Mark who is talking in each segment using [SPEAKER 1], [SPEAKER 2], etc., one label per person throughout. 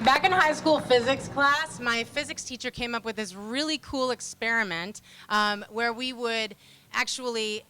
[SPEAKER 1] Back in high school physics class, my physics teacher came up with this really cool experiment where we would actually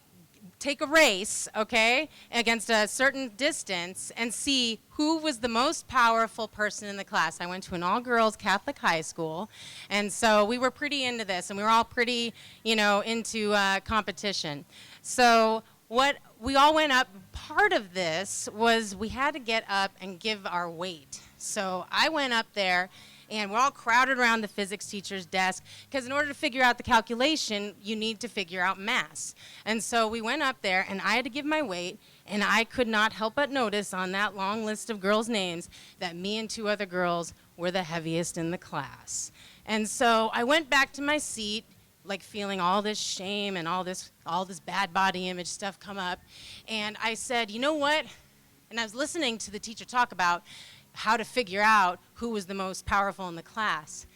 [SPEAKER 1] take a race, okay, against a certain distance and see who was the most powerful person in the class. I went to an all-girls Catholic high school, and so we were pretty into this, and we were all pretty, into competition. So what we all went up, part of this was we had to get up and give our weight. So I went up there, and we're all crowded around the physics teacher's desk, because in order to figure out the calculation, you need to figure out mass. And so we went up there, and I had to give my weight, and I could not help but notice on that long list of girls' names that me and two other girls were the heaviest in the class. And so I went back to my seat, like feeling all this shame and all this bad body image stuff come up. And I said, you know what? And I was listening to the teacher talk about how to figure out who was the most powerful in the class.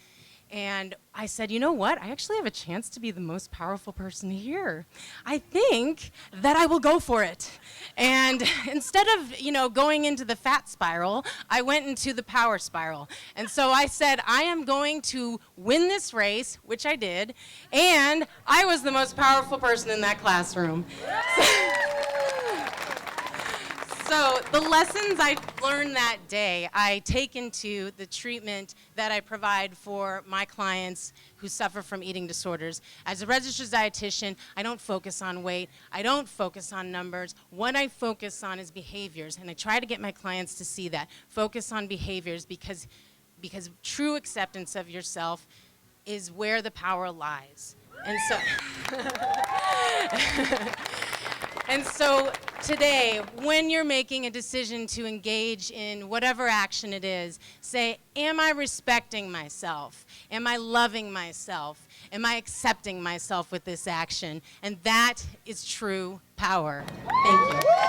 [SPEAKER 1] And I said, you know what? I actually have a chance to be the most powerful person here. I think that I will go for it. And instead of, going into the fat spiral, I went into the power spiral. And so I said, I am going to win this race, which I did, and I was the most powerful person in that classroom. So the lessons I learned that day, I take into the treatment that I provide for my clients who suffer from eating disorders. As a registered dietitian, I don't focus on weight. I don't focus on numbers. What I focus on is behaviors, and I try to get my clients to see that. Focus on behaviors because true acceptance of yourself is where the power lies. And so... And so today, when you're making a decision to engage in whatever action it is, say, am I respecting myself? Am I loving myself? Am I accepting myself with this action? And that is true power. Thank you.